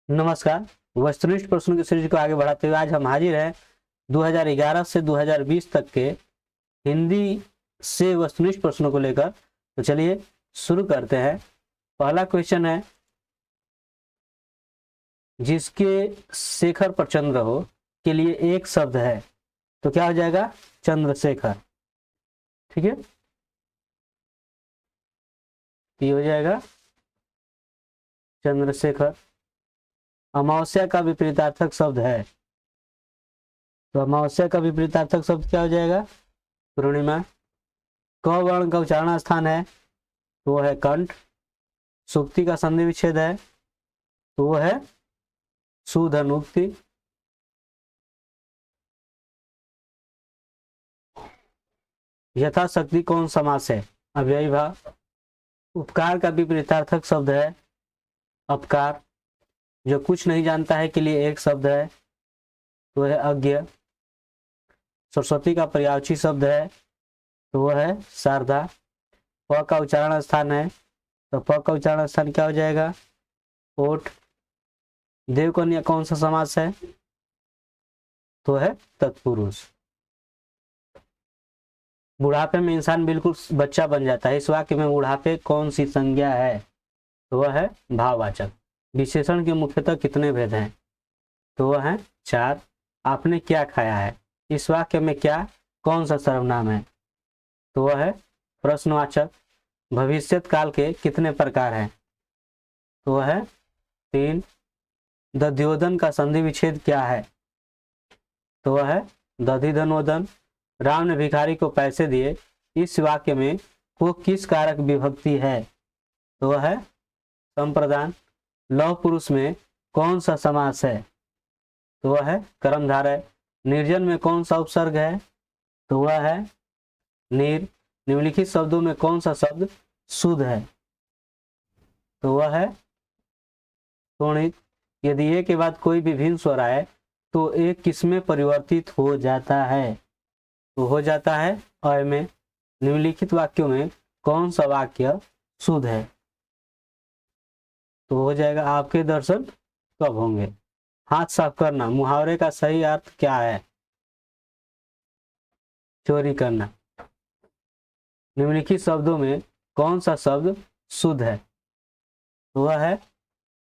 नमस्कार। वस्तुनिष्ठ प्रश्नों की सीरीज को आगे बढ़ाते हुए आज हम हाजिर हैं 2011 से 2020 तक के हिंदी से वस्तुनिष्ठ प्रश्नों को लेकर। तो चलिए शुरू करते हैं। पहला क्वेश्चन है, जिसके शेखर पर चंद्र हो के लिए एक शब्द है, तो क्या हो जाएगा? चंद्रशेखर। ठीक है, ये हो जाएगा चंद्रशेखर। अमावस्या का विपरीतार्थक शब्द है, तो अमावस्या का विपरीतार्थक शब्द क्या हो जाएगा? पूर्णिमा। क वर्ण का उच्चारण स्थान है, तो वो है कंठ। सुक्ति का संधि विच्छेद है, तो वो है सुधनुक्ति। यथाशक्ति कौन समास है? अव्ययी भाव। उपकार का विपरीतार्थक शब्द है अपकार। जो कुछ नहीं जानता है के लिए एक शब्द है, तो है अज्ञ। सरस्वती का पर्यायवाची शब्द है, तो वह है शारदा। प का उच्चारण स्थान है, तो प का उच्चारण स्थान क्या हो जाएगा? ओठ। देवकन्या कौन सा समास है? तो है तत्पुरुष। बुढ़ापे में इंसान बिल्कुल बच्चा बन जाता है, इस वाक्य में बुढ़ापे कौन सी संज्ञा है? तो वह है भाववाचक। विशेषण के मुख्यतः कितने भेद हैं? तो वह है 4। आपने क्या खाया है? इस वाक्य में क्या कौन सा सर्वनाम है? तो वह है प्रश्नवाचक। भविष्यत काल के कितने प्रकार हैं? तो वह है 3। दध्योदन का संधि विच्छेद क्या है? तो वह है दधिधनोदन। राम ने भिखारी को पैसे दिए, इस वाक्य में वो किस कारक विभक्ति है? तो वह है संप्रदान। लौह पुरुष में कौन सा समास है? तो वह है कर्मधारय। निर्जन में कौन सा उपसर्ग है? तो वह है नीर। निम्नलिखित शब्दों में कौन सा शब्द शुद्ध है? तो वह है शोणित। यदि ए के बाद कोई भी भिन्न स्वर आए तो एक किसमें परिवर्तित हो जाता है? तो हो जाता है अय में। निम्नलिखित वाक्यों में कौन सा वाक्य शुद्ध है? तो हो जाएगा आपके दर्शन कब होंगे। हाथ साफ करना मुहावरे का सही अर्थ क्या है? चोरी करना। निम्नलिखित शब्दों में कौन सा शब्द शुद्ध है? तो वह है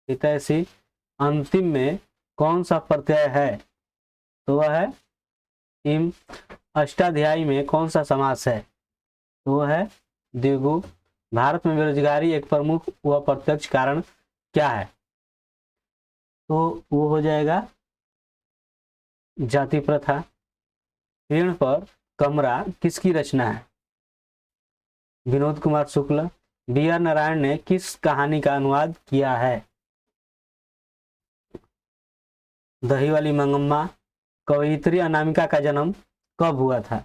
हितैषी। अंतिम में कौन सा प्रत्यय है? तो वह है इम। अष्टाध्यायी में कौन सा समास है? तो वह है द्विगु। भारत में बेरोजगारी एक प्रमुख व प्रत्यक्ष कारण क्या है? तो वो हो जाएगा जाति प्रथा। ऋण पर कमरा किसकी रचना है? विनोद कुमार शुक्ल। बी आर नारायण ने किस कहानी का अनुवाद किया है? दही वाली मंगम्मा। कवयित्री अनामिका का जन्म कब हुआ था?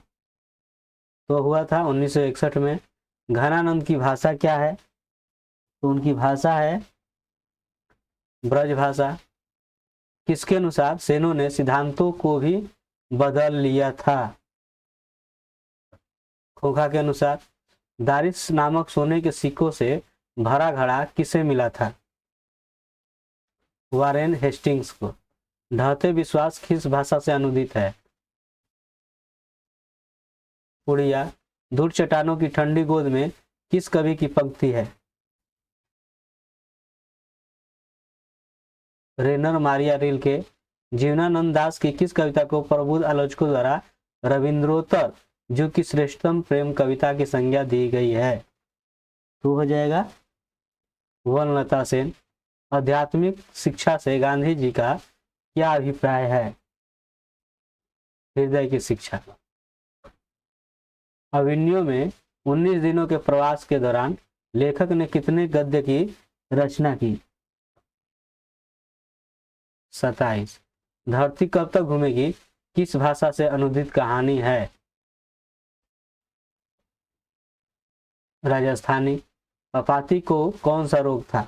तो हुआ था 1961 में। घनानंद की भाषा क्या है? तो उनकी भाषा है ब्रज भाषा। किसके अनुसार सेनों ने सिद्धांतों को भी बदल लिया था? खोखा के अनुसार। दारिस नामक सोने के सिक्कों से भरा घड़ा किसे मिला था? वारेन हेस्टिंग्स को। ढहते विश्वास किस भाषा से अनुदित है? उड़िया। धूल चट्टानों की ठंडी गोद में किस कवि की पंक्ति है? रेनर मारिया रिल्के। जीवनानंद दास की किस कविता को प्रबुद्ध आलोचकों द्वारा रविंद्रोत्तर युग की श्रेष्ठतम प्रेम कविता की संज्ञा दी गई है? तो हो जाएगा वनलता सेन। आध्यात्मिक शिक्षा से गांधी जी का क्या अभिप्राय है? हृदय की शिक्षा। अविन्यो में 19 दिनों के प्रवास के दौरान लेखक ने कितने गद्य की रचना की? 27। धरती कब तक घूमेगी किस भाषा से अनुदित कहानी है? राजस्थानी। पपाती को कौन सा रोग था?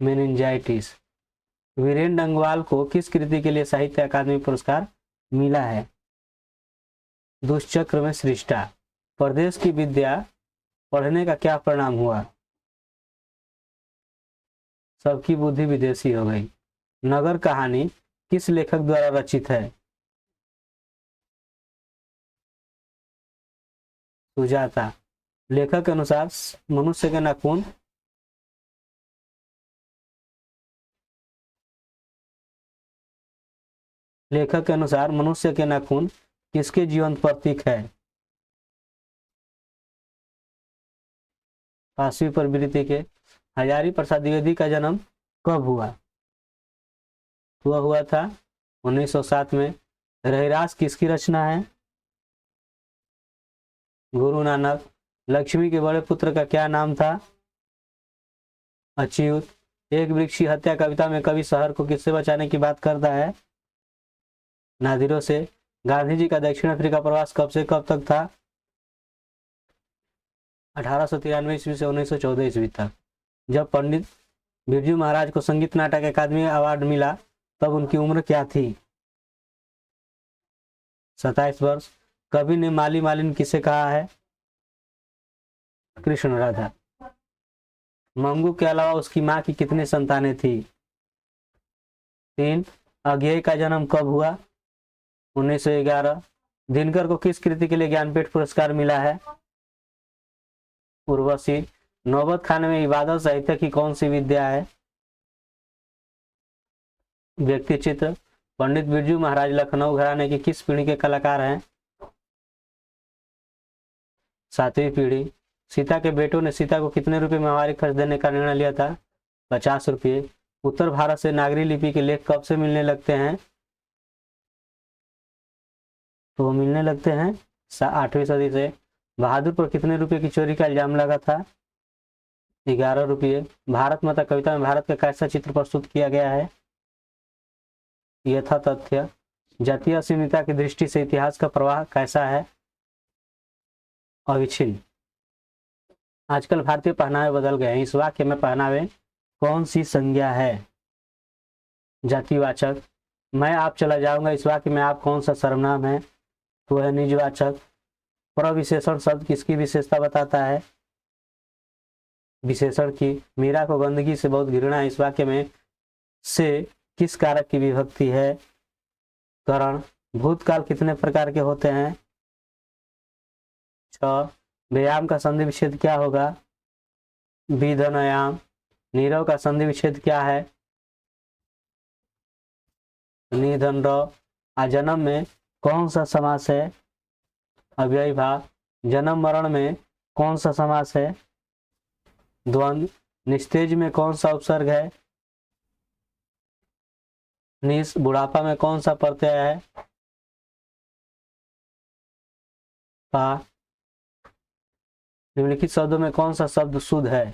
मेनिंजाइटिस। वीरेंद्र डंगवाल को किस कृति के लिए साहित्य अकादमी पुरस्कार मिला है? दुष्चक्र में सृष्टा। प्रदेश की विद्या पढ़ने का क्या परिणाम हुआ? सबकी बुद्धि विदेशी हो गई। नगर कहानी किस लेखक द्वारा रचित है? सुजाता। लेखक के अनुसार मनुष्य के नाखून लेखक के अनुसार मनुष्य के नाखून किसके जीवंत प्रतीक है? पांचवी प्रवृत्ति के। हजारी प्रसाद द्विवेदी का जन्म कब हुआ? वह हुआ था 1907 में। रहिरास किसकी रचना है? गुरु नानक। लक्ष्मी के बड़े पुत्र का क्या नाम था? अच्युत। एक वृक्ष हत्या कविता में कवि शहर को किससे बचाने की बात करता है? नादिरों से। गांधी जी का दक्षिण अफ्रीका प्रवास कब से कब तक था? 1893 ईस्वी से 1914 ईस्वी तक। जब पंडित बिरजू महाराज को संगीत नाटक अकादमी अवार्ड मिला तब उनकी उम्र क्या थी? 27 वर्ष। कवि ने माली मालिन किसे कहा है? कृष्ण राधा। मंगू के अलावा उसकी मां की कितनी संतानें थी? 3। अज्ञेय का जन्म कब हुआ? 1911। दिनकर को किस कृति के लिए ज्ञानपीठ पुरस्कार मिला है? उर्वशी। नौबत खाने में इबादत साहित्य की कौन सी विद्या है? व्यक्ति चित्र। पंडित बिरजू महाराज लखनऊ घराने की किस पीढ़ी के कलाकार हैं? 7वीं पीढ़ी। सीता के बेटों ने सीता को कितने रुपए में हमारी खर्च देने का निर्णय लिया था? 50 रुपये। उत्तर भारत से नागरी लिपि के लेख कब से मिलने लगते हैं? तो वो मिलने लगते हैं 8वीं सदी से। बहादुर पर कितने रुपए की चोरी का इल्जाम लगा था? 11 रुपये। भारत माता कविता में भारत का कैसा चित्र प्रस्तुत किया गया है? यथा तथ्य। जातीय अस्मिता की दृष्टि से इतिहास का प्रवाह कैसा है? अविच्छिन्न। आजकल भारतीय पहनावे बदल गए हैं। इस वाक्य में पहनावे कौन सी संज्ञा है? जातिवाचक। मैं आप चला जाऊंगा, इस वाक्य में आप कौन सा सर्वनाम है? तो है निजवाचक। प्रविशेषण शब्द किसकी विशेषता बताता है? विशेषण की। मीरा को गंदगी से बहुत घृणा है, इस वाक्य में से किस कारक की विभक्ति है? करण। भूतकाल कितने प्रकार के होते हैं? 6। व्यायाम का संधि विच्छेद क्या होगा? विधनयाम। नीरव का संधि विच्छेद क्या है? निधन र। जन्म में कौन सा समास है? अव्ययी भाव। जन्म मरण में कौन सा समास है? द्वंद्व। निस्तेज में कौन सा उपसर्ग है? निस। बुढ़ापा में कौन सा प्रत्यय है? पा। निम्नलिखित शब्दों में कौन सा शब्द शुद्ध है?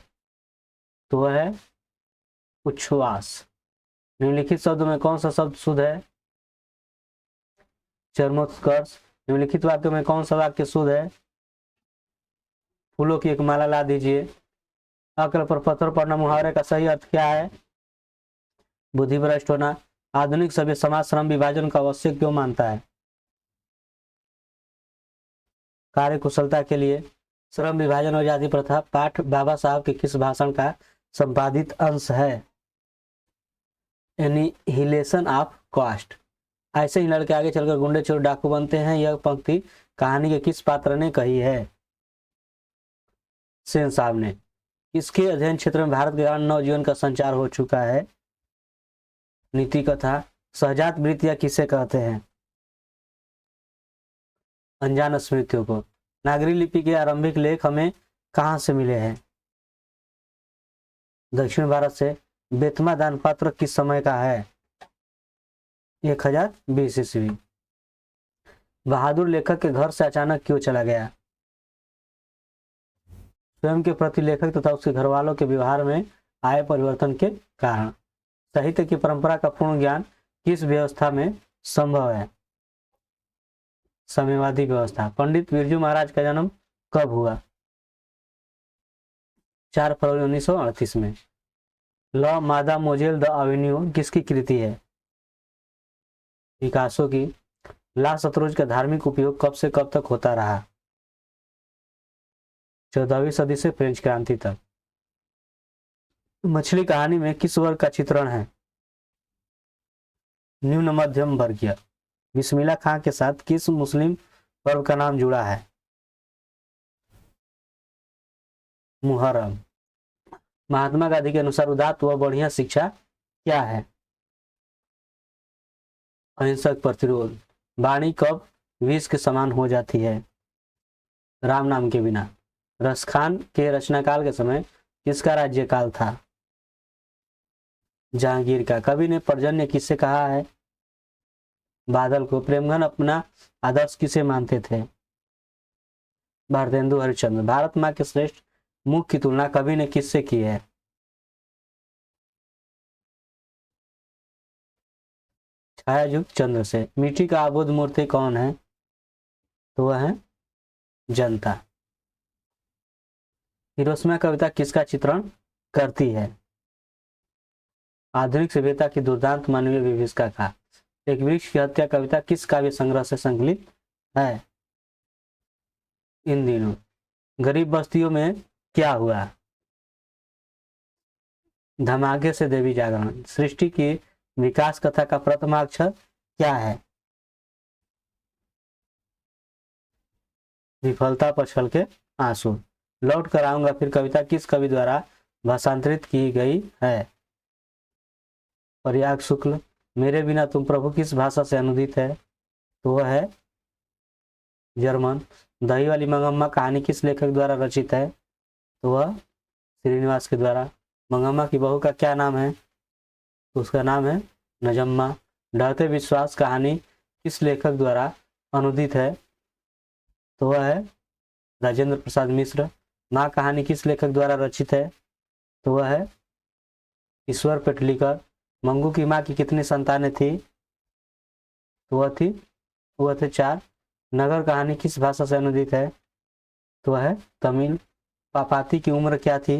तो वह है उच्छ्वास। निम्नलिखित शब्दों में कौन सा शब्द शुद्ध है? चरमोत्कर्ष। निम्नलिखित वाक्यों में कौन सा वाक्य शुद्ध है? फूलों की एक माला ला दीजिए। अक्ल पर पत्थर पड़ना मुहावरे का सही अर्थ क्या है? बुद्धिभ्रष्ट होना। आधुनिक सभ्य समाज श्रम विभाजन का आवश्यक क्यों मानता है? कार्य कुशलता के लिए। श्रम विभाजन और जाति प्रथा पाठ बाबा साहब के किस भाषण का संपादित अंश है? Annihilation of caste. ऐसे ही लड़के आगे चलकर गुंडे चोर डाकू बनते हैं। यह पंक्ति कहानी के किस पात्र ने कही है? सेन साहब ने। इसके अध्ययन क्षेत्र में भारत के ग्रामीण नवजीवन का संचार हो चुका है। नीति कथा। सहजात वृत्तियां किसे कहते हैं? अनजान स्मृतियों को। नागरी लिपि के आरंभिक लेख हमें कहां से मिले हैं? दक्षिण भारत से। बेतमा दान पत्र किस समय का है? 1020 ईस्वी। बहादुर लेखक के घर से अचानक क्यों चला गया? स्वयं के प्रति लेखक तथा उसके घर वालों के व्यवहार में आए परिवर्तन के कारण। साहित्य की परंपरा का पूर्ण ज्ञान किस व्यवस्था में संभव है? साम्यवादी व्यवस्था। पंडित बिरजू महाराज का जन्म कब हुआ? 4 फरवरी 1938 में। लॉ मादा मोजेल द एवेन्यू किसकी कृति है? पिकासो की। ला शतरोज का धार्मिक उपयोग कब से कब तक होता रहा? 14वीं सदी से फ्रेंच क्रांति तक। मछली कहानी में किस वर्ग का चित्रण है? निम्न मध्यम वर्गीय। बिस्मिल्लाह खां के साथ किस मुस्लिम पर्व का नाम जुड़ा है? मुहर्रम। महात्मा गांधी के अनुसार उदात्त व बढ़िया शिक्षा क्या है? अहिंसक प्रतिरोध। वाणी कब विष के समान हो जाती है? राम नाम के बिना। रसखान के रचनाकाल के समय किसका राज्यकाल था? जहांगीर का। कवि ने पर्जन्य किससे कहा है? बादल को। प्रेमघन अपना आदर्श किसे मानते थे? भारतेंदु हरिश्चंद्र। भारत माँ के श्रेष्ठ मुख की तुलना कवि ने किससे की है? छायायुक्त चंद्र से। मिट्टी का आबुद मूर्ति कौन है? तो वह है जनता। हिरोशिमा कविता किसका चित्रण करती है? आधुनिक सभ्यता की दुर्दांत मानवीय विभीषिका का। एक वृक्ष की हत्या कविता किस काव्य संग्रह से संकलित है? इन दिनों। गरीब बस्तियों में क्या हुआ? धमाके से देवी जागरण। सृष्टि की विकास कथा का प्रथमाक्षर क्या है? विफलता पर छलके आंसू। लौट कर आऊंगा फिर कविता किस कवि द्वारा भाषांतरित की गई है? प्रयाग शुक्ल। मेरे बिना तुम प्रभु किस भाषा से अनुदित है? तो वह है जर्मन। दही वाली मंगम्मा कहानी किस लेखक द्वारा रचित है? तो वह श्रीनिवास के द्वारा। मंगम्मा की बहू का क्या नाम है? तो उसका नाम है नजम्मा। डरते विश्वास कहानी किस लेखक द्वारा अनुदित है? तो वह है राजेंद्र प्रसाद मिश्र। माँ कहानी किस लेखक द्वारा रचित है? तो वह है ईश्वर पेटलीकर। मंगू की माँ की कितनी संतानें थी? तो वह थे 4। नगर कहानी किस भाषा से अनुदित है? तो वह है तमिल। पापाती की उम्र क्या थी?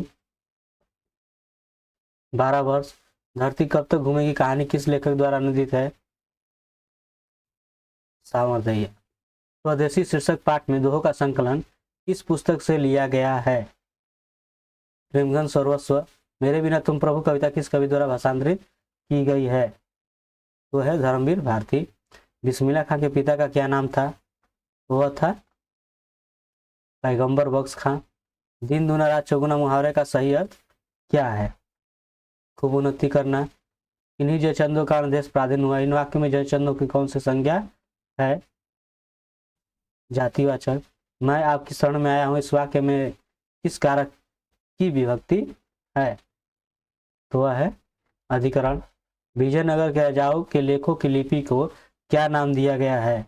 12 वर्ष। धरती कब तक घूमेगी कहानी किस लेखक द्वारा अनुदित है? सामर्थ्य। स्वदेशी शीर्षक पाठ में दोहों का संकलन किस पुस्तक से लिया गया है? प्रेमघन सर्वस्व। मेरे बिना तुम प्रभु कविता किस कवि द्वारा भाषांतरित की गई है? तो है धर्मवीर भारती। बिस्मिल्लाह खां के पिता का क्या नाम था? वह था पैगंबर बख्श खां। दिन दूना रात चौगुना मुहावरे का सही अर्थ क्या है? खूब उन्नति करना। इन्हीं जयचंदों का देश पराधीन हुआ। इन वाक्य में जयचंदों की कौन सी संज्ञा है? जातिवाचक। मैं आपकी शरण में आया हूँ इस वाक्य में किस कारक की विभक्ति है? तो वह है अधिकरण। विजयनगर के राजाओं के लेखों की लिपि को क्या नाम दिया गया है?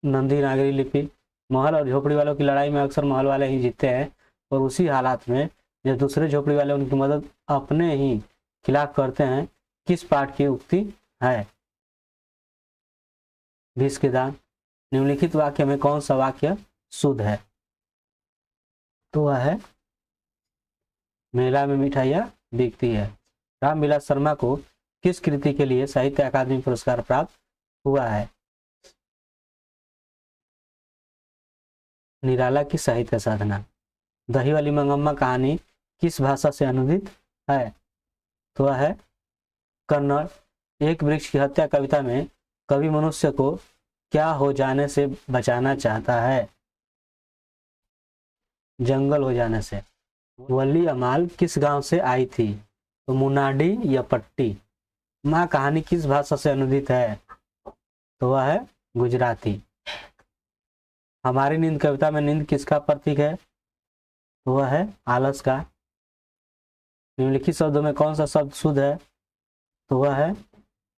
नंदी नागरी लिपि। महल और झोपड़ी वालों की लड़ाई में अक्सर महल वाले ही जीतते हैं और उसी हालात में जब दूसरे झोपड़ी वाले उनकी मदद अपने ही खिलाफ करते हैं किस पाठ की उक्ति है? भीष के दान। निम्नलिखित वाक्य में कौन सा वाक्य शुद्ध है? तो वह है मेला में मिठाइयाँ बिकती है। रामविलास शर्मा को किस कृति के लिए साहित्य अकादमी पुरस्कार प्राप्त हुआ है? निराला की साहित्य साधना। दही वाली मंगम्मा कहानी किस भाषा से अनुदित है? तो वह है कन्नड़। एक वृक्ष की हत्या कविता में कवि मनुष्य को क्या हो जाने से बचाना चाहता है? जंगल हो जाने से। वली अमाल किस गांव से आई थी? तो मुनाडी या पट्टी। माँ कहानी किस भाषा से अनुदित है? तो वह है गुजराती। हमारी नींद कविता में नींद किसका प्रतीक है? तो वह है आलस का। निम्नलिखित शब्दों में कौन सा शब्द शुद्ध है? तो वह है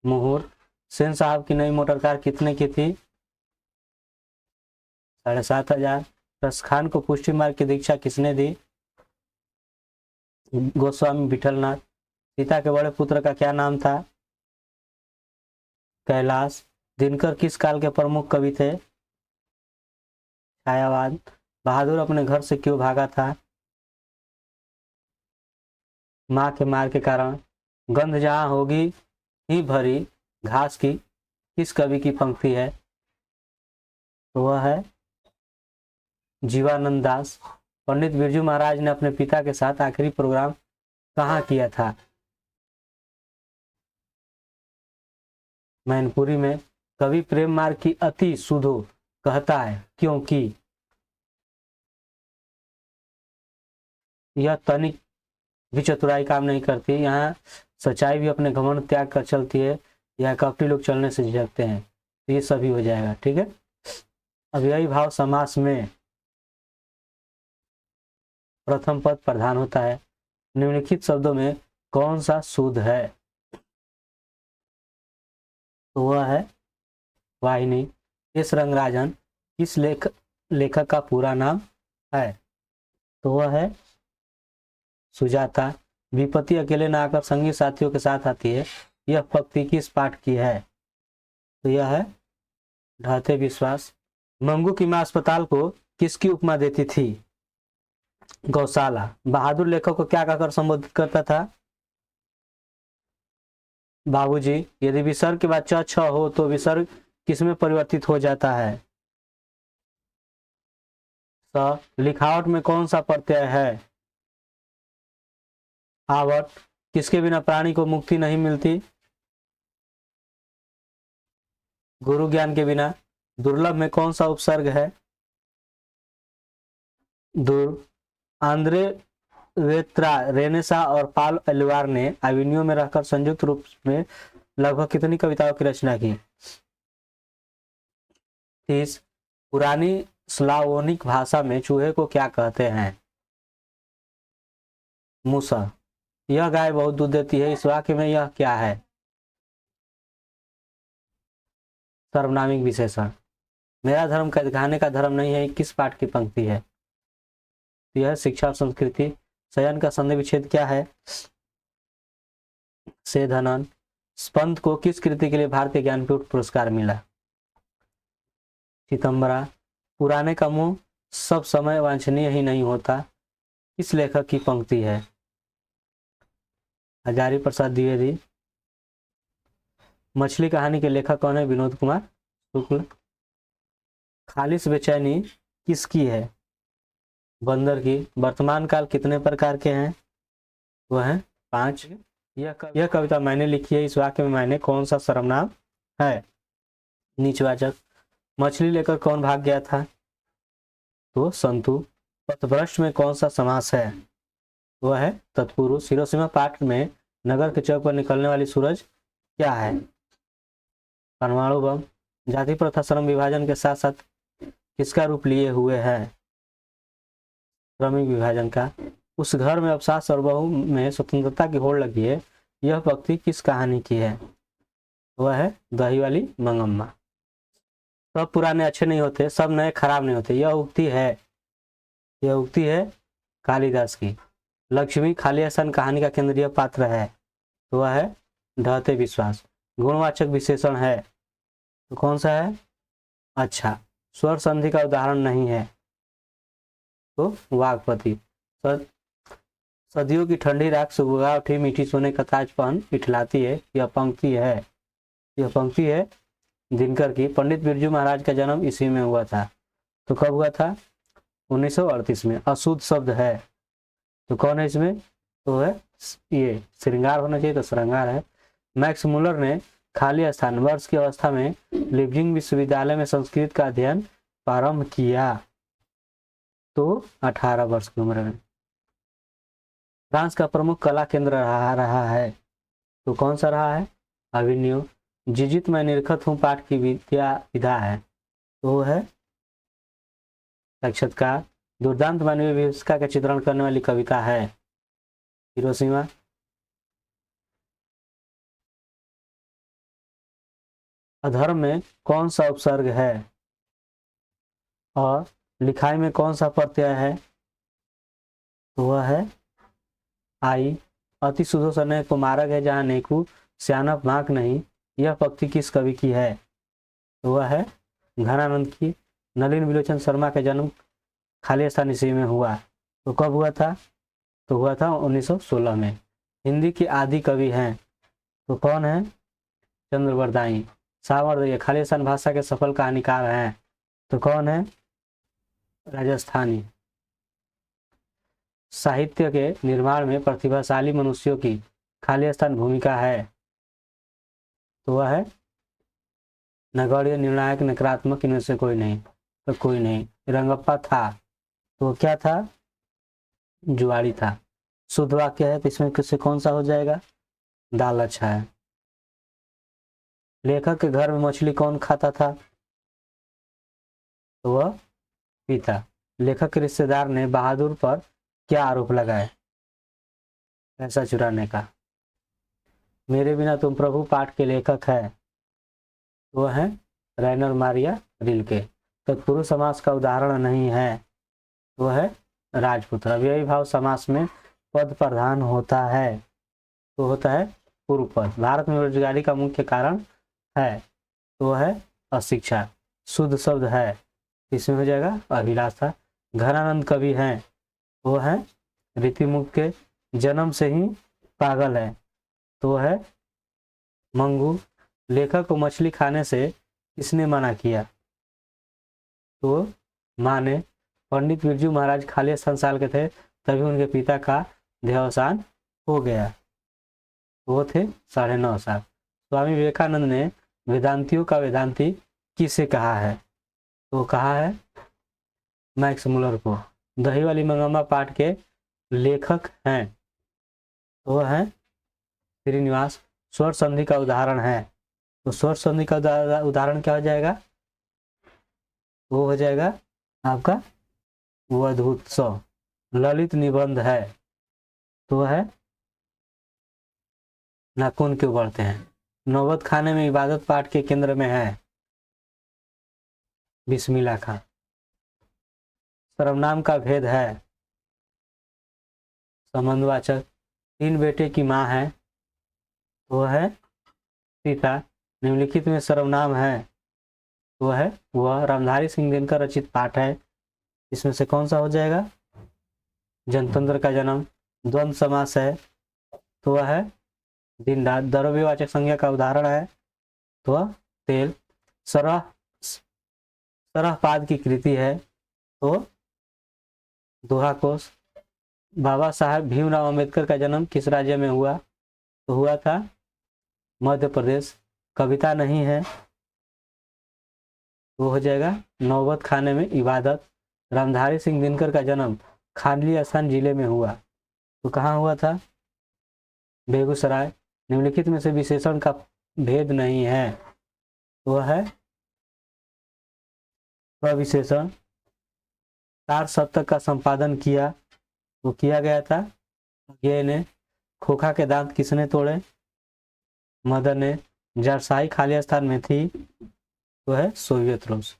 मुहूर्त। सेन साहब की नई मोटर कार कितने की थी? 7,500। रसखान को पुष्टि मार्ग की दीक्षा किसने दी? गोस्वामी विठलनाथ। सीता के बड़े पुत्र का क्या नाम था? कैलाश। दिनकर किस काल के प्रमुख कवि थे? छायावाद। बहादुर अपने घर से क्यों भागा था? माँ के मार के कारण। गंध जहां होगी ही भरी घास की किस कवि की पंक्ति है? तो वह है जीवानंद दास। पंडित बिरजू महाराज ने अपने पिता के साथ आखिरी प्रोग्राम कहाँ किया था? मैनपुरी में। कवि प्रेम मार्ग की अति सुधो कहता है क्योंकि यह तनिक भी चतुराई काम नहीं करती, यहाँ सच्चाई भी अपने घमंड त्याग कर चलती है, यह कपटी लोग चलने से झिझकते हैं। तो ये सभी हो जाएगा, ठीक है। अब यही भाव समास में प्रथम पद प्रधान होता है। निम्नलिखित शब्दों में कौन सा शुद्ध है? तो वह है वाहिनी। एस रंगराजन किस लेखक का पूरा नाम है? तो वह है सुजाता। विपत्ति अकेले न आकर संगी साथियों के साथ आती है, यह पंक्ति किस पाठ की है? तो यह है ढाते विश्वास। मंगू की मां अस्पताल को किसकी उपमा देती थी? गौशाला। बहादुर लेखक को क्या कहकर संबोधित करता था? बाबूजी। यदि विसर्ग के बाद च छ हो तो विसर्ग किसमें परिवर्तित हो जाता है? स। लिखावट में कौन सा प्रत्यय है? आवट। किसके बिना प्राणी को मुक्ति नहीं मिलती? गुरु ज्ञान के बिना। दुर्लभ में कौन सा उपसर्ग है? दुर। आंद्रे वेत्रा, रेनेसा और पाल एलवार ने अविनियो में रहकर संयुक्त रूप में लगभग कितनी कविताओं की रचना की? 30। पुरानी स्लावोनिक भाषा में चूहे को क्या कहते हैं? मूसा। यह गाय बहुत दूध देती है, इस वाक्य में यह क्या है? सर्वनामिक विशेषण। मेरा धर्म कहने का धर्म नहीं है, किस पाठ की पंक्ति है? यह शिक्षा और संस्कृति। शयन का संधि विच्छेद क्या है? से धनन। स्पंद को किस कृति के लिए भारतीय ज्ञानपीठ पुरस्कार मिला? चितंबरा। पुराने का मुंह सब समय वांछनीय ही नहीं होता, किस लेखक की पंक्ति है? हजारी प्रसाद द्विवेदी। मछली कहानी के लेखक कौन है? विनोद कुमार शुक्ल। खालिश बेचैनी किसकी है? बंदर की। वर्तमान काल कितने प्रकार के हैं? वह है 5। यह कविता मैंने लिखी है, इस वाक्य में मैंने कौन सा सर्वनाम है? नीचवाचक। मछली लेकर कौन भाग गया था? तो संतु। पथभ्रष्ट में कौन सा समास है? वह है तत्पुरुष। हिरोशिमा पाठ में नगर के चौक पर निकलने वाली सूरज क्या है? परमाणु बम। जाति प्रथा श्रम विभाजन के साथ साथ किसका रूप लिए हुए है? श्रमिक विभाजन का। उस घर में अब सास और बहू में स्वतंत्रता की होड़ लगी है, यह पंक्ति किस कहानी की है? वह है दही वाली मंगम्मा। सब पुराने अच्छे नहीं होते, सब नए खराब नहीं होते, यह उक्ति है कालिदास की। लक्ष्मी खालियासन कहानी का केंद्रीय पात्र है, तो वह है ढहते विश्वास। गुणवाचक विशेषण है तो कौन सा है? अच्छा। स्वर संधि का उदाहरण नहीं है तो वागपति। सदियों की ठंडी राख सुबह उठी मीठी सोने का ताज पहन इठलाती है, यह पंक्ति है दिनकर की। पंडित बिरजू महाराज का जन्म इसी में हुआ था, तो कब हुआ था? 1938 में। अशुद्ध शब्द है तो कौन है इसमें? तो है ये श्रृंगार होना चाहिए, तो श्रृंगार है। मैक्स मुलर ने खाली स्थान वर्ष की अवस्था में लिपजिंग विश्वविद्यालय में संस्कृत का अध्ययन प्रारंभ किया, तो 18 वर्ष की उम्र में। फ्रांस का प्रमुख कला केंद्र रहा है, तो कौन सा रहा है? अविन्यो। जिजित मैं निरखत हूँ पाठ की विधा है, तो वो है साक्षात्कार। दुर्दांत मानवीय विवक्षा का चित्रण करने वाली कविता है हिरोशिमा। अधर्म में कौन सा उपसर्ग है? और लिखाई में कौन सा प्रत्यय है? तो वह है आई। अति सुधो सने को मार्ग है जहाँ नेकू श्यानप भाक नहीं, यह पंक्ति किस कवि की है? तो वह है घनानंद की। नलिन विलोचन शर्मा का जन्म खाली स्थान इसी में हुआ, तो कब हुआ था? तो हुआ था 1916 में। हिंदी के आदि कवि हैं, तो कौन है? चंद्रवरदाई। सावरदत्त खाली स्थान भाषा के सफल कहानीकार हैं, तो कौन है? राजस्थानी। साहित्य के निर्माण में प्रतिभाशाली मनुष्यों की खाली स्थान भूमिका है? तो वह है नगण्य, निर्णायक, नकारात्मक, इनमें से कोई नहीं। तो कोई नहीं। रंगप्पा था तो क्या था? जुआरी था। शुद्ध वाक्य है तो इसमें किससे कौन सा हो जाएगा? दाल अच्छा है। लेखक के घर में मछली कौन खाता था? तो वह पिता। लेखक के रिश्तेदार ने बहादुर पर क्या आरोप लगाए? पैसा चुराने का। मेरे बिना तुम प्रभु पाठ के लेखक है? वो है रैनर मारिया रिल्के। तत्पुरुष समास का उदाहरण नहीं है? वो है राजपुत्र। अव्ययी भाव समास में पद प्रधान होता है तो होता है पूर्व पद। भारत में बेरोजगारी का मुख्य कारण है तो है अशिक्षा। शुद्ध शब्द है इसमें हो जाएगा अभिलाषा। घनानंद कवि हैं वो है रीतिमुख के जन्म से ही पागल है तो है मंगू। लेखक को मछली खाने से किसने मना किया? तो माँ ने। पंडित बिरजू महाराज खाली 7 साल के थे तभी उनके पिता का देहावसान हो गया। वो थे 9.5 साल। स्वामी विवेकानंद ने वेदांतियों का वेदांती किसे कहा है? तो कहा है मैक्स मुलर को। दही वाली मंगम्मा पाठ के लेखक हैं तो वो है श्रीनिवास। स्वर संधि का उदाहरण है तो स्वर संधि का उदाहरण क्या हो जाएगा? वो हो जाएगा आपका वधूत सौ। ललित निबंध है तो है नाखून क्यों बढ़ते हैं? नौबत खाने में इबादत पाठ के केंद्र में है बिस्मिल्लाह खां। सर्वनाम का भेद है संबंधवाचक। 3 बेटे की माँ है वो है सीता। निम्नलिखित में सर्वनाम है वो है वह। रामधारी सिंह दिनकर रचित पाठ है इसमें से कौन सा हो जाएगा? जनतंत्र का जन्म। द्वंद्व समास है तो वह है दिन रात। द्रव्यवाचक संज्ञा का उदाहरण है तो वह तेल। सरह पाद की कृति है तो दोहा कोश। बाबा साहब भीमराव अंबेडकर का जन्म किस राज्य में हुआ? तो हुआ था मध्य प्रदेश। कविता नहीं है वो हो जाएगा नौबत खाने में इबादत। रामधारी सिंह दिनकर का जन्म खाली स्थान जिले में हुआ तो कहाँ हुआ था? बेगूसराय। निम्नलिखित में से विशेषण का भेद नहीं है वह है प्रविशेषण। 4 सप्तक का संपादन किया वो किया गया था ये ने। खोखा के दांत किसने तोड़े? मदन ने। जरसाई खाली स्थान में थी वो है सोवियत रूस।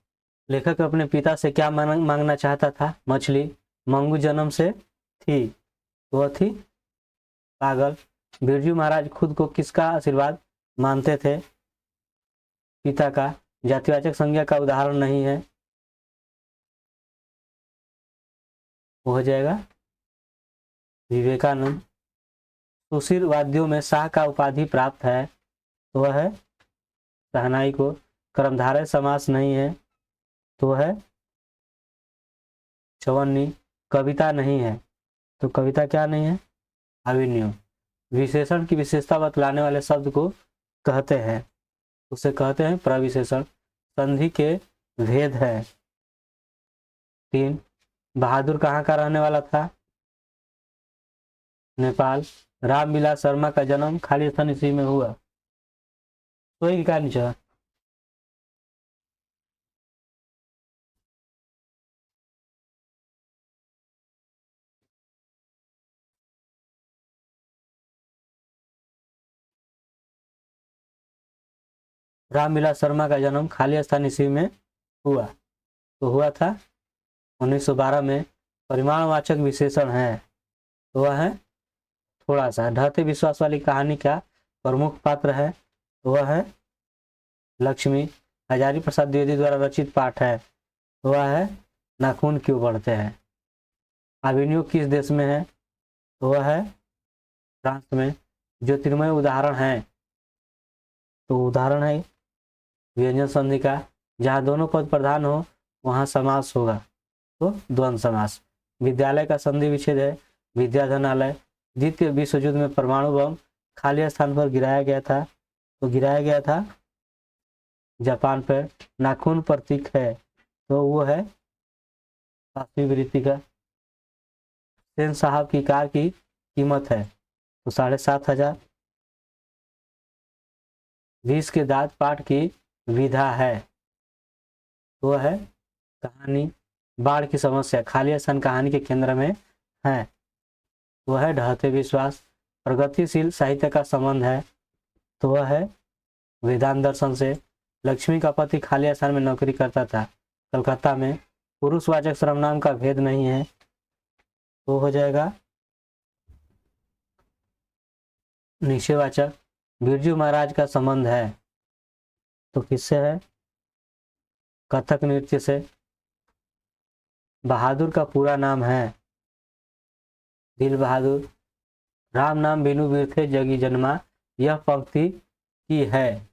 लेखक अपने पिता से क्या मांगना चाहता था? मछली। मंगू जन्म से थी वह थी पागल। बिरजू महाराज खुद को किसका आशीर्वाद मानते थे? पिता का। जातिवाचक संज्ञा का उदाहरण नहीं है वो हो जाएगा विवेकानंद। सुशील वाद्यों में शाह का उपाधि प्राप्त है तो वह है शहनाई को। कर्मधारय समास नहीं है तो है चवन्नी। कविता नहीं है तो कविता क्या नहीं है? अभिनय। विशेषण की विशेषता बतलाने वाले शब्द को कहते हैं उसे कहते हैं प्रविशेषण। संधि के भेद है 3। बहादुर कहाँ का रहने वाला था? नेपाल। रामविलास शर्मा का जन्म खाली स्थान इसी में हुआ तो एक का नीचे। रामविलास शर्मा का जन्म खाली स्थान इसी में हुआ तो हुआ था 1912 में। परिमाणवाचक विशेषण है तो वह है थोड़ा सा। ढहते विश्वास वाली कहानी का प्रमुख पात्र है तो वह है लक्ष्मी। हजारी प्रसाद द्विवेदी द्वारा रचित पाठ है तो वह है नाखून क्यों बढ़ते हैं। अभिनय किस देश में है तो वह है फ्रांस में। ज्योतिर्मय उदाहरण है तो उदाहरण है व्यंजन संधि का। जहाँ दोनों पद प्रधान हो वहाँ समास होगा तो द्वंद्व समास। विद्यालय का संधि विच्छेद है विद्याधनालय। द्वितीय विश्व युद्ध में परमाणु बम खाली स्थान पर गिराया गया था, तो गिराया गया था जापान पर। नाखून प्रतीक है, तो वो है 5वीं वृत्ति का। सेन साहब की कार की कीमत है तो 7,500। 20 के दांत पाठ की विधा है, वो है कहानी। बाढ़ की समस्या खाली स्थान कहानी के केंद्र में है, वह है ढहते विश्वास। प्रगतिशील साहित्य का संबंध है, तो वह है वेदांत दर्शन से। लक्ष्मी का पति खाली स्थान में नौकरी करता था कलकत्ता में। पुरुषवाचक सर्वनाम का भेद नहीं है, तो हो जाएगा निश्चयवाचक। बिरजू महाराज का संबंध है, तो किससे है? कथक नृत्य से। बहादुर का पूरा नाम है दिल बहादुर। राम नाम बिनु बिरथे जगी जन्मा, यह पंक्ति की है,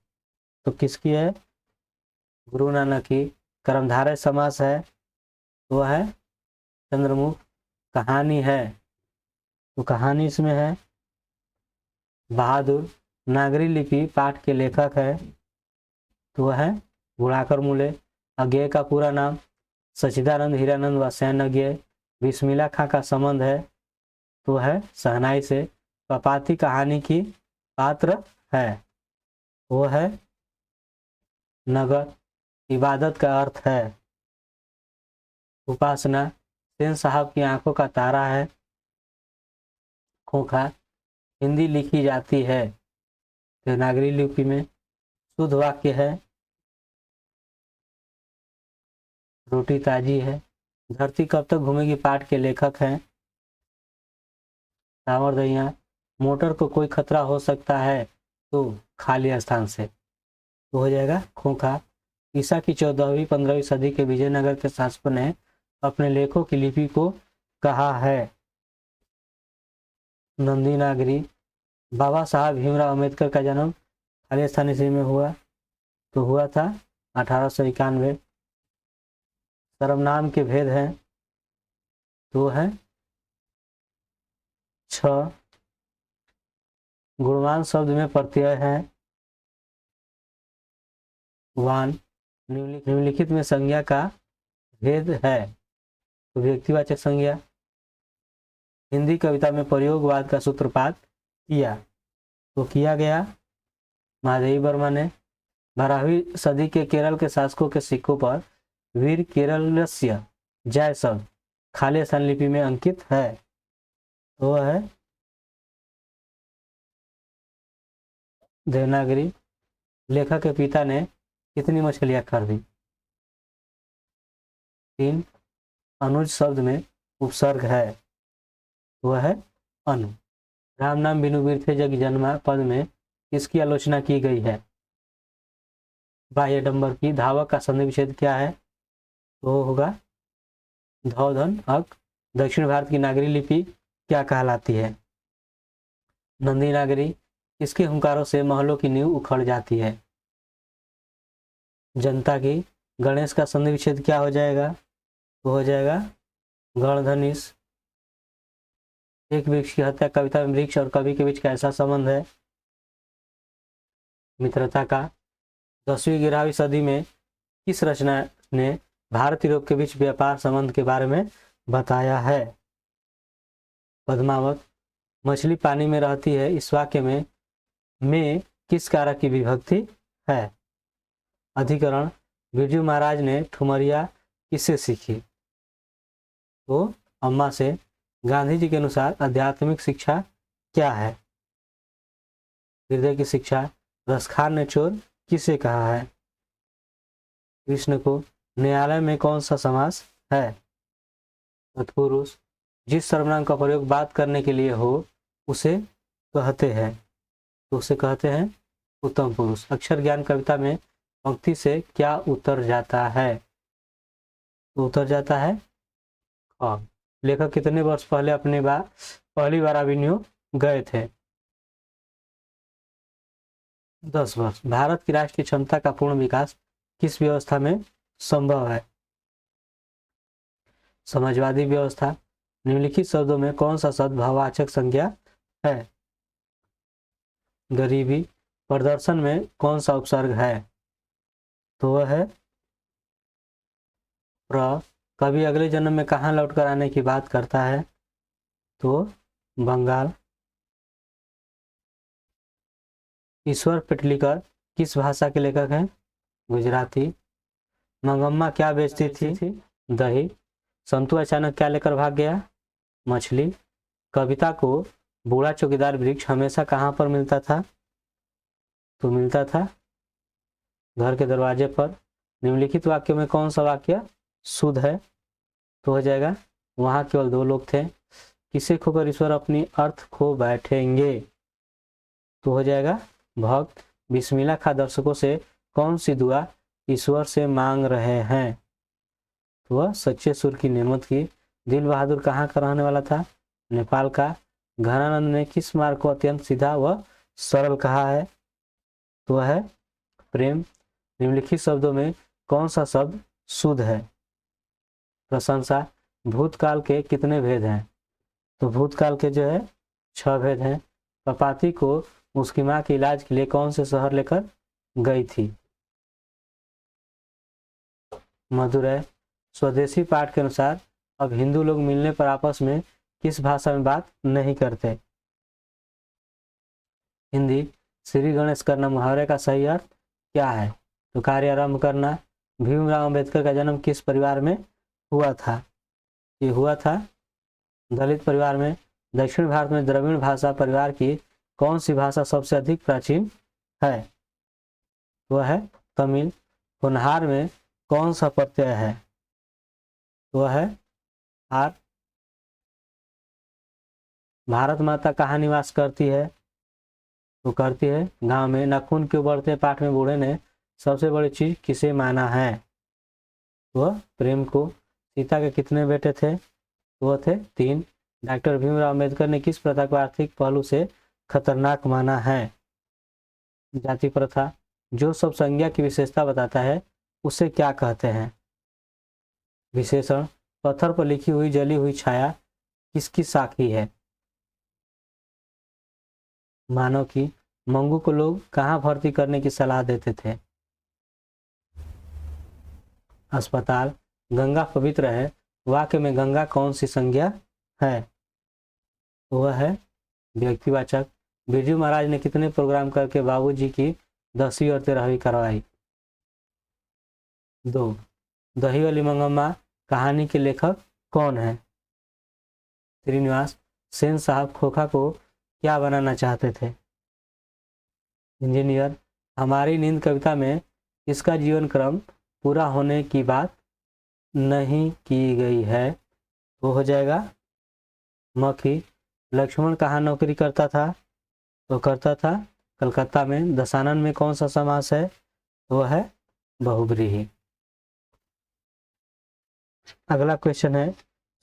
तो किसकी है? गुरु नानक की। कर्मधारय समास है, वह है चंद्रमुख। कहानी है, तो कहानी इसमें है बहादुर। नागरी लिपि पाठ के लेखक है, तो वह है गुणाकर मूले। अज्ञेय का पूरा नाम सच्चिदानंद हीरानंद व सैन अज्ञेय। बिस्मिल्लाह खां का संबंध है, तो है शहनाई से। पपाती कहानी की पात्र है, वो है नगर। इबादत का अर्थ है उपासना। सेन साहब की आंखों का तारा है खोखा। हिंदी लिखी जाती है देवनागरी लिपि में। शुद्ध वाक्य है रोटी ताजी है। धरती कब तक घूमेगी पाठ के लेखक हैं सावरदैया। मोटर को कोई खतरा हो सकता है, तो खाली स्थान से, तो हो जाएगा खोखा। ईसा की 14वीं 15वीं सदी के विजयनगर के शासकों ने अपने लेखों की लिपि को कहा है नंदी नागरी। बाबा साहब भीमराव अम्बेडकर का जन्म खाली स्थान ईस्वी में हुआ, तो हुआ था 1891। सर्वनाम के भेद हैं, तो है 6। गुणवान शब्द में प्रत्यय है वान। निम्नलिखित में संज्ञा का भेद है, तो व्यक्तिवाचक संज्ञा। हिंदी कविता में प्रयोगवाद का सूत्रपात किया, तो किया गया महादेवी वर्मा ने। 12वीं सदी के केरल के शासकों के सिक्कों पर वीर केरलस्य जय शब्द खाली स्थान लिपि में अंकित है, तो वह है देवनागरी। लेखक के पिता ने कितनी मछलियां खरीदी? 3। अनुज शब्द में उपसर्ग है, वह है अनु। राम नाम बिनु बिरथे जग जन्मा पद में किसकी आलोचना की गई है? बाह्य डंबर की। धावक का संधि विच्छेद क्या है? तो होगा धौधन अक। दक्षिण भारत की नागरी लिपि क्या कहलाती है? नंदी नागरी। इसके हुंकारों से महलों की नींव उखड़ जाती है? जनता की। गणेश का संधि विच्छेद क्या हो जाएगा? तो हो जाएगा गणधनिश। एक वृक्ष की हत्या। कविता में वृक्ष और कवि के बीच कैसा संबंध है? मित्रता का। 10वीं 11वीं सदी में किस रचना ने भारत यूरोप के बीच व्यापार संबंध के बारे में बताया है? पद्मावत। मछली पानी में रहती है, इस वाक्य में किस कारक की विभक्ति है? अधिकरण। बिरजू महाराज ने ठुमरिया किससे सीखी? तो अम्मा से। गांधी जी के अनुसार आध्यात्मिक शिक्षा क्या है? हृदय की शिक्षा। रसखान ने चोर किसे कहा है? कृष्ण को। न्यायालय में कौन सा समास है? तत्पुरुष। जिस सर्वनाम का प्रयोग बात करने के लिए हो उसे कहते हैं, तो उसे कहते हैं उत्तम पुरुष। अक्षर ज्ञान कविता में पंक्ति से क्या उतर जाता है? तो उतर जाता है ख। लेखक कितने वर्ष पहले पहली बार अभिनय गए थे? 10 वर्ष। भारत की राष्ट्रीय क्षमता का पूर्ण विकास किस व्यवस्था में संभव है? समाजवादी व्यवस्था। निम्नलिखित शब्दों में कौन सा शब्द भाववाचक संज्ञा है? गरीबी। प्रदर्शन में कौन सा उपसर्ग है? तो वह है प्र। कभी अगले जन्म में कहाँ लौट कर आने की बात करता है? तो बंगाल। ईश्वर पेटलीकर किस भाषा के लेखक हैं? गुजराती। मंगम्मा क्या बेचती थी? दही। संतू अचानक क्या लेकर भाग गया? मछली। कविता को बूढ़ा चौकीदार वृक्ष हमेशा कहाँ पर मिलता था? तो मिलता था घर के दरवाजे पर। निम्नलिखित वाक्यों में कौन सा वाक्य शुद्ध है? तो हो जाएगा वहाँ केवल दो लोग थे। किसे खोकर ईश्वर अपनी अर्थ खो बैठेंगे? तो हो जाएगा भक्त। बिस्मिल्लाह खां दर्शकों से कौन सी दुआ ईश्वर से मांग रहे हैं? तो वह सच्चे सुर की नेमत की। दिल बहादुर कहाँ का रहने वाला था? नेपाल का। घनानंद ने किस मार्ग को अत्यंत सीधा व सरल कहा है? तो वह है प्रेम। निम्नलिखित शब्दों में कौन सा शब्द शुद्ध है? प्रशंसा। भूतकाल के कितने भेद हैं? तो भूतकाल के जो है 6 भेद हैं। पपाती को उसकी माँ के इलाज के लिए कौन से शहर लेकर गई थी? मदुरै। स्वदेशी पाठ के अनुसार अब हिंदू लोग मिलने पर आपस में किस भाषा में बात नहीं करते? हिंदी। श्री गणेश करना मुहावरे का सही अर्थ क्या है? तो कार्य आरंभ करना। भीमराव अंबेडकर का जन्म किस परिवार में हुआ था? ये हुआ था दलित परिवार में। दक्षिण भारत में द्रविड़ भाषा परिवार की कौन सी भाषा सबसे अधिक प्राचीन है? वह है तमिल। होनहार में कौन सा प्रत्यय है? वह है आर। भारत माता कहाँ निवास करती है? वो करती है गांव में। नाखून क्यों बढ़ते पाठ में बूढ़े ने सबसे बड़ी चीज किसे माना है? वह प्रेम को। सीता के कितने बेटे थे? वह थे 3। डॉक्टर भीमराव अंबेडकर ने किस प्रथा को आर्थिक पहलू से खतरनाक माना है? जाति प्रथा। जो सब संज्ञा की विशेषता बताता है उसे क्या कहते हैं? विशेषण। पत्थर पर लिखी हुई जली हुई छाया किसकी साखी है? मानव की। मंगू को लोग कहाँ भर्ती करने की सलाह देते थे? अस्पताल। गंगा पवित्र है। वाक्य में गंगा कौन सी संज्ञा है? वह है व्यक्तिवाचक। बिरजू महाराज ने कितने प्रोग्राम करके बाबूजी की 10वीं और 13वीं करवाई? 2। दही वाली मंगम्मा कहानी के लेखक कौन है? श्रीनिवास। सेन साहब खोखा को क्या बनाना चाहते थे? इंजीनियर। हमारी नींद कविता में इसका जीवन क्रम पूरा होने की बात नहीं की गई है। वो हो जाएगा मक्खी। लक्ष्मण कहाँ नौकरी करता था? तो करता था कलकत्ता में। दशानन में कौन सा समास है? वह है बहुब्रीहि। अगला क्वेश्चन है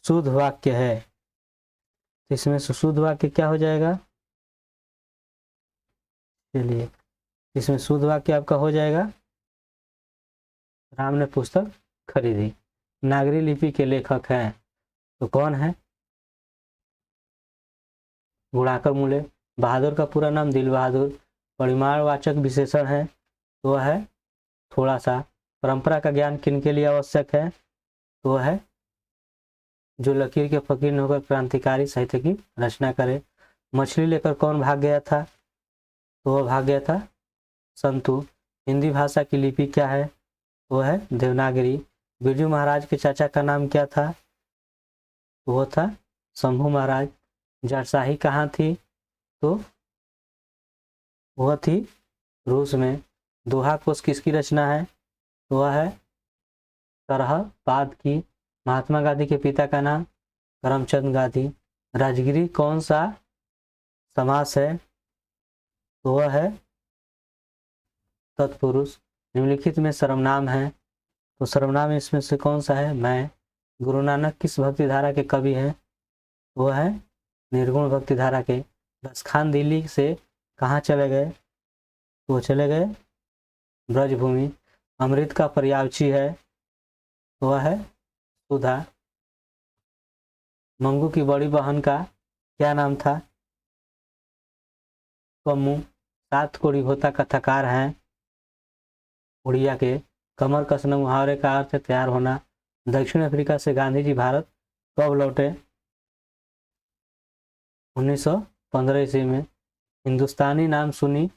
शुद्ध वाक्य है। इसमें शुद्ध वाक्य क्या हो जाएगा? चलिए इसमें शुद्ध वाक्य आपका हो जाएगा राम ने पुस्तक खरीदी। नागरी लिपि के लेखक हैं तो कौन है? गुणाकर मूले। बहादुर का पूरा नाम दिल बहादुर। परिमाणवाचक विशेषण है तो वह है थोड़ा सा। परंपरा का ज्ञान किनके लिए आवश्यक है? तो वह है जो लकीर के फकीर न होकर क्रांतिकारी साहित्य की रचना करे। मछली लेकर कौन भाग गया था? तो वह भाग गया था संतू। हिंदी भाषा की लिपि क्या है? वो है देवनागरी। बिरजू महाराज के चाचा का नाम क्या था? वो था शंभू महाराज। जरसाही कहाँ थी? तो वह थी रूस में। दोहा कोश किसकी रचना है? तो वह है तरह पाद की। महात्मा गांधी के पिता का नाम करमचंद गांधी। राजगिरी कौन सा समास है? तो वह है तत्पुरुष। निम्नलिखित में सर्वनाम है तो सर्वनाम इसमें से कौन सा है? मैं। गुरु नानक किस भक्ति धारा के कवि हैं? वह है निर्गुण भक्ति धारा के। रसखान दिल्ली से कहाँ चले गए? वो चले गए ब्रजभूमि। अमृत का पर्यायवाची है तो वह है सुधा। मंगू की बड़ी बहन का क्या नाम था? कम्मू। सात कोड़ी होता कथाकार हैं उड़िया के। कमर कसना मुहावरे का अर्थ है तैयार होना। दक्षिण अफ्रीका से गांधी जी भारत कब लौटे? 1915 ईस्वी में। हिंदुस्तानी नाम सुनी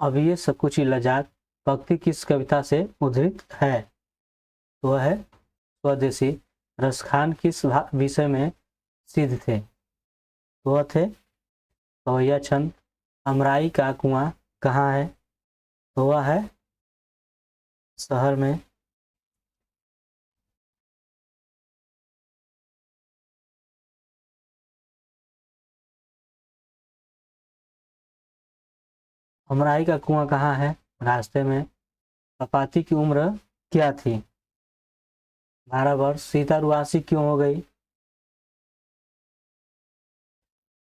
अब ये सकुची लजात पंक्ति किस कविता से उद्धृत है? तो वह है स्वदेशी। रसखान किस विषय में सिद्ध थे? तो वह थे कवैया छंद। अमराई का कुआं कहाँ है? तो वह है शहर में। अमराई का कुआं कहाँ है? रास्ते में। कपाती की उम्र क्या थी? 12 वर्ष। सीता रुआसी क्यों हो गई?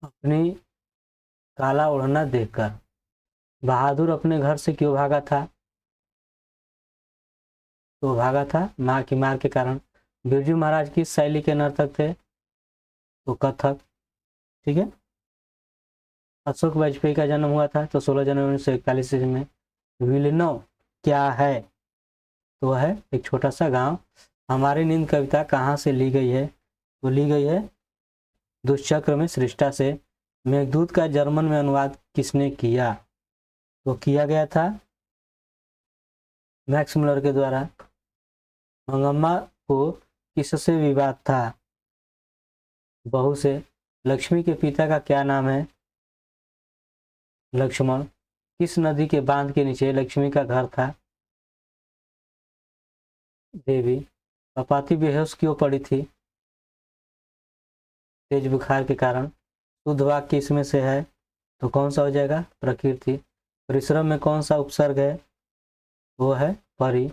अपनी काला ओढ़ना देखकर। बहादुर अपने घर से क्यों भागा था? तो भागा था माँ की मार के कारण। बिरजू महाराज किस शैली के नर्तक थे? तो कथक। ठीक है। अशोक वाजपेयी का जन्म हुआ था तो 16 जनवरी 1941 ईस्वी में। विलिनो क्या है? तो वह है एक छोटा सा गांव। हमारी नींद कविता कहाँ से ली गई है? तो ली गई है दुष्चक्र में सृष्टा से। मेघदूत का जर्मन में अनुवाद किसने किया? तो किया गया था मैक्स मुलर के द्वारा। मंगम्मा को किससे विवाद था? बहू से। लक्ष्मी के पिता का क्या नाम है? लक्ष्मण। किस नदी के बांध के नीचे लक्ष्मी का घर था? देवी। कपाती बेहोश क्यों पड़ी थी? तेज बुखार के कारण। शुद्ध वाक्य इसमें से है तो कौन सा हो जाएगा? प्रकृति। परिश्रम में कौन सा उपसर्ग है? वो है परि।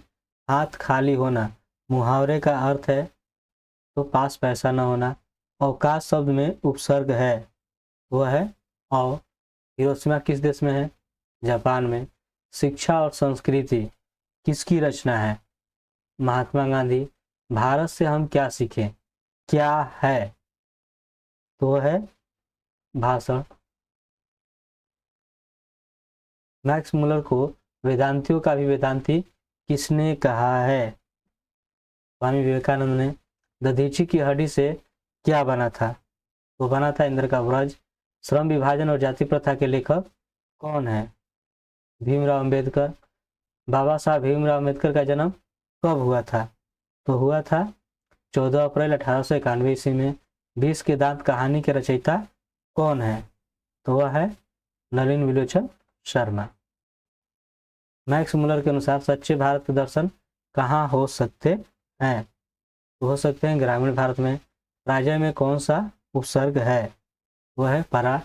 हाथ खाली होना मुहावरे का अर्थ है तो पास पैसा न होना। अवकाश शब्द में उपसर्ग है वह है औ। हिरोशिमा किस देश में है? जापान में। शिक्षा और संस्कृति किसकी रचना है? महात्मा गांधी। भारत से हम क्या सीखें? क्या है? तो वह है भाषण। मैक्स मुलर को वेदांतियों का भी वेदांती किसने कहा है? स्वामी विवेकानंद ने। दधीची की हड्डी से क्या बना था? वो बना था इंद्र का व्रज। श्रम विभाजन और जाति प्रथा के लेखक कौन है? भीमराव अंबेडकर। बाबा साहब भीमराव अंबेडकर का जन्म कब हुआ था? तो हुआ था 14 अप्रैल 1891 ईस्वी में। 20 के दांत कहानी के रचयिता कौन है? तो वह है नलिन विलोचन शर्मा। मैक्स मुलर के अनुसार सच्चे भारत के दर्शन कहाँ हो सकते हैं? तो हो सकते हैं ग्रामीण भारत में। राजा में कौन सा उपसर्ग है? वह है परा।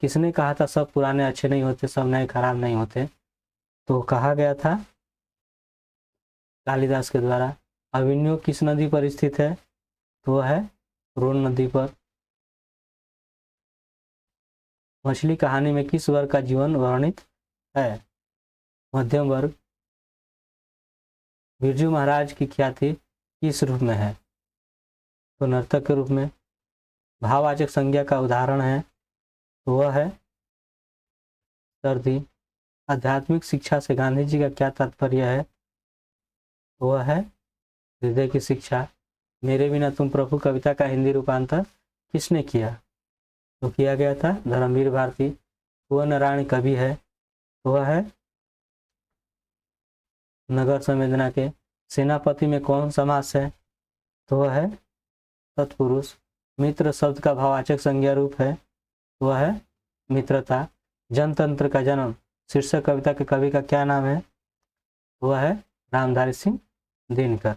किसने कहा था सब पुराने अच्छे नहीं होते सब नए खराब नहीं होते? तो कहा गया था कालिदास के द्वारा। अभिमन्यु किस नदी पर स्थित है? तो वह है रोन नदी पर। मछली कहानी में किस वर्ग का जीवन वर्णित है? मध्यम वर्ग। बिरजू महाराज की ख्याति किस रूप में है? तो नर्तक के रूप में। भाववाचक संज्ञा का उदाहरण है तो वह है सर्दी। आध्यात्मिक शिक्षा से गांधी जी का क्या तात्पर्य है? तो वह है हृदय की शिक्षा। मेरे बिना तुम प्रभु कविता का हिंदी रूपांतर किसने किया? तो किया गया था धर्मवीर भारती। वह नारायण कवि है तो वह है नगर संवेदना के। सेनापति में कौन समास है? तो वह है तत्पुरुष। मित्र शब्द का भाववाचक संज्ञा रूप है तो वह है मित्रता। जनतंत्र का जन्म शीर्षक कविता के कवि का क्या नाम है? वह है रामधारी सिंह दिनकर।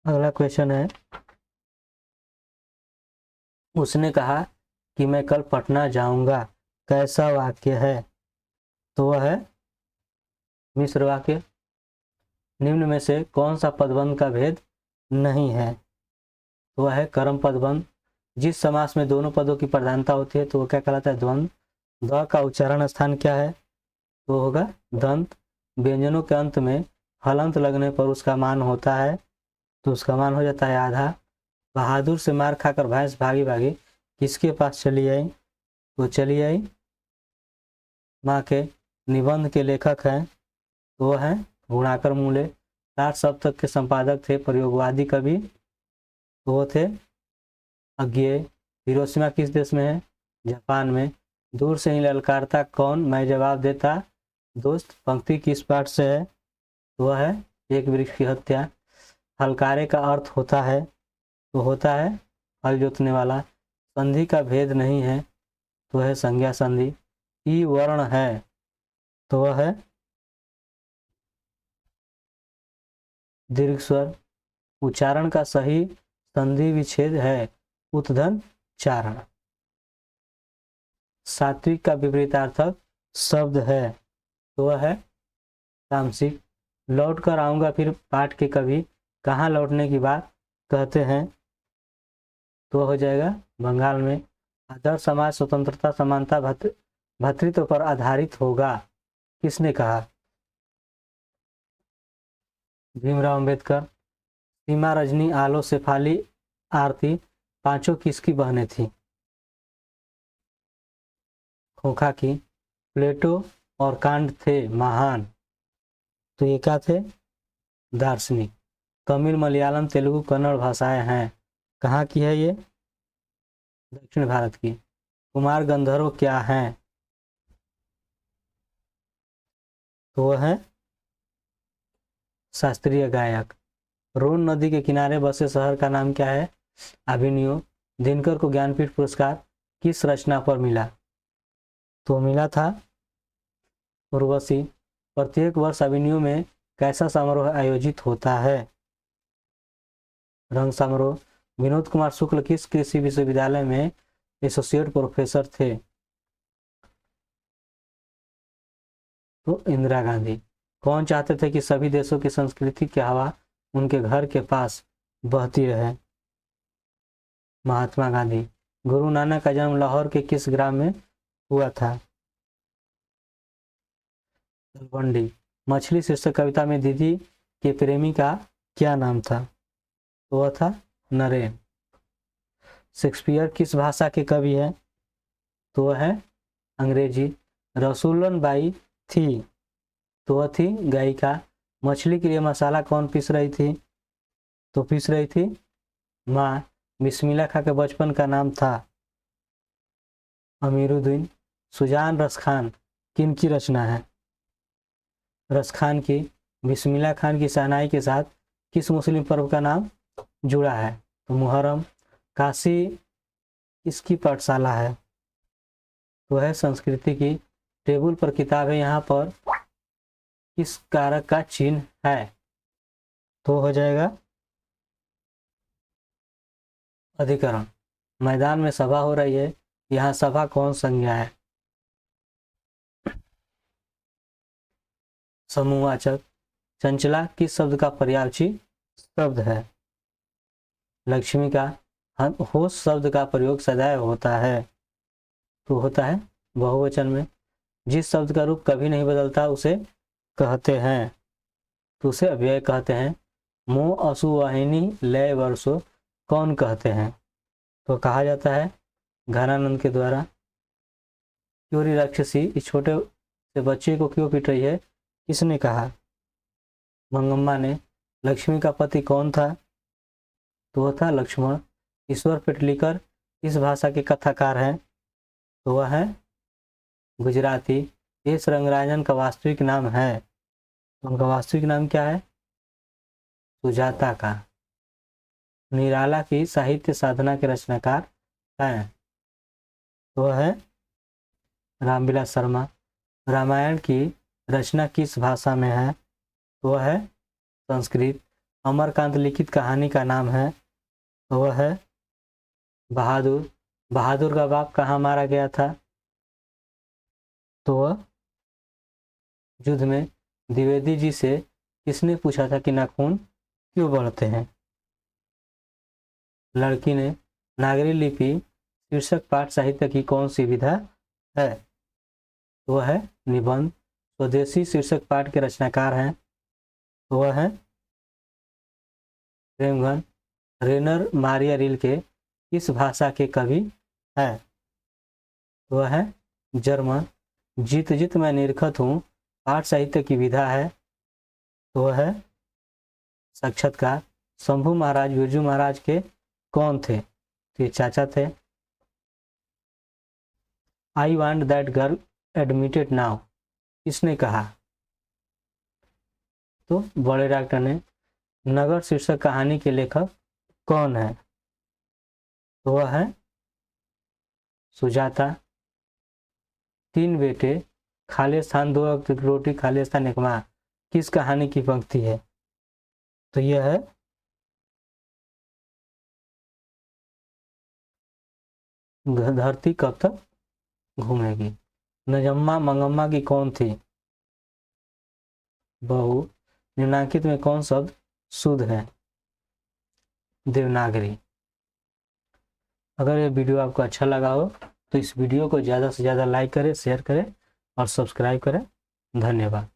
अगला क्वेश्चन है उसने कहा कि मैं कल पटना जाऊंगा कैसा वाक्य है? तो वह है मिश्र वाक्य। निम्न में से कौन सा पदबंध का भेद नहीं है? तो वह है कर्म पदबंध। जिस समास में दोनों पदों की प्रधानता होती है तो वह क्या कहलाता है? द्वंद्व। द का उच्चारण स्थान क्या है? तो होगा दंत। व्यंजनों के अंत में हलंत लगने पर उसका मान होता है तो उसका मान हो जाता है आधा। बहादुर से मार खाकर भैंस भागी भागी किसके पास चली आई? तो चली आई माँ के। निबंध के लेखक हैं तो वो हैं गुणाकर मूले। 60 सप्तक के संपादक थे प्रयोगवादी कवि, तो वो थे अज्ञेय। हिरोशिमा किस देश में है? जापान में। दूर से ही ललकारता कौन, मैं जवाब देता दोस्त, पंक्ति किस पाठ से है? वह है एक वृक्ष की हत्या। हलकारे का अर्थ होता है, तो होता है हल जोतने वाला। संधि का भेद नहीं है, तो है संज्ञा संधि। ई वर्ण है, तो वह है दीर्घ स्वर। उच्चारण का सही संधि विच्छेद है उत्धन चारण। सात्विक का विपरीतार्थक शब्द है, तो वह है तामसिक। लौट कर आऊंगा फिर पाठ के कभी कहाँ लौटने की बात कहते हैं, तो हो जाएगा बंगाल में। आदर्श समाज स्वतंत्रता समानता भ्रातृत्व पर आधारित होगा, किसने कहा? भीमराव अंबेडकर। सीमा रजनी आलो शेफाली आरती पांचों किसकी बहनें थी? खोखा की। प्लेटो और कांट थे महान, तो ये क्या थे? दार्शनिक। तमिल मलयालम तेलुगु कन्नड़ भाषाएं हैं, कहाँ की है ये? दक्षिण भारत की। कुमार गंधर्व क्या हैं? तो वह है शास्त्रीय गायक। रोन नदी के किनारे बसे शहर का नाम क्या है? अभिनियो। दिनकर को ज्ञानपीठ पुरस्कार किस रचना पर मिला? तो मिला था उर्वशी। प्रत्येक वर्ष अभिनियो में कैसा समारोह आयोजित होता है? रंग समारोह। विनोद कुमार शुक्ल किस कृषि विश्वविद्यालय में एसोसिएट प्रोफेसर थे? तो इंदिरा गांधी। कौन चाहते थे कि सभी देशों की संस्कृति की हवा उनके घर के पास बहती रहे? महात्मा गांधी। गुरु नानक का जन्म लाहौर के किस ग्राम में हुआ था? तलवंडी। मछली शीर्षक कविता में दीदी के प्रेमी का क्या नाम था? तो वह था नरेन। शेक्सपियर किस भाषा के कवि हैं? तो वह है अंग्रेजी। रसूलन बाई थी, तो वह थी गायिका। मछली के लिए मसाला कौन पीस रही थी? तो पीस रही थी माँ। बिस्मिल्लाह खां के बचपन का नाम था अमीरुद्दीन। सुजान रसखान किन की रचना है? रसखान की। बिस्मिल्लाह खान की शहनाई के साथ किस मुस्लिम पर्व का नाम जुड़ा है? तो मुहर्रम। काशी किसकी पाठशाला है? तो है संस्कृति की। टेबल पर किताब है, यहाँ पर किस कारक का चिन्ह है? तो हो जाएगा अधिकरण। मैदान में सभा हो रही है, यहाँ सभा कौन संज्ञा है? समूहवाचक। चंचला किस शब्द का पर्यायवाची शब्द है? लक्ष्मी का। होश शब्द का प्रयोग सदैव होता है, तो होता है बहुवचन में। जिस शब्द का रूप कभी नहीं बदलता उसे कहते हैं, तो उसे अव्यय कहते हैं। मोह असुवाहिनी लय वर्षो कौन कहते हैं? तो कहा जाता है घनानंद के द्वारा। क्योरी राक्षसी इस छोटे से बच्चे को क्यों पीट रही है, किसने कहा? मंगम्मा ने। लक्ष्मी का पति कौन था? तो वह था लक्ष्मण। ईश्वर पेटलीकर इस भाषा के कथाकार हैं, तो वह है गुजराती। एस रंगराजन का वास्तविक नाम है, तो उनका वास्तविक नाम क्या है? सुजाता का। निराला की साहित्य साधना के रचनाकार हैं, तो वह है रामविलास शर्मा। रामायण की रचना किस भाषा में है? तो वह है संस्कृत। अमरकांत लिखित कहानी का नाम है, तो वह है बहादुर। बहादुर का बाप कहाँ मारा गया था? तो वह युद्ध में। द्विवेदी जी से किसने पूछा था कि नाखून क्यों बढ़ते हैं? लड़की ने। नागरी लिपि शीर्षक पाठ साहित्य की कौन सी विधा है? तो वह है निबंध। स्वदेशी शीर्षक पाठ के रचनाकार हैं, तो वह है प्रेमघन रेनर मारिया रिल्के किस भाषा के कवि है? वह है जर्मन। जीत जीत मैं निरखत हूँ पाठ साहित्य की विधा है, तो वह है साक्षात्कार। शंभू महाराज बिरजू महाराज के कौन थे? तो ये चाचा थे। I want that girl admitted now किसने कहा? तो बड़े डॉक्टर ने। नगर शीर्षक कहानी के लेखक कौन है? तो वह है सुजाता। तीन बेटे खालिस्तान दो वक्त रोटी खालिस्तान एक माँ किस कहानी की पंक्ति है? तो यह है धरती कब तक घूमेगी। नजम्मा मंगम्मा की कौन थी? बहू। निम्नांकित में कौन शब्द शुद्ध है? देवनागरी। अगर ये वीडियो आपको अच्छा लगा हो तो इस वीडियो को ज़्यादा से ज़्यादा लाइक करें, शेयर करें और सब्सक्राइब करें। धन्यवाद।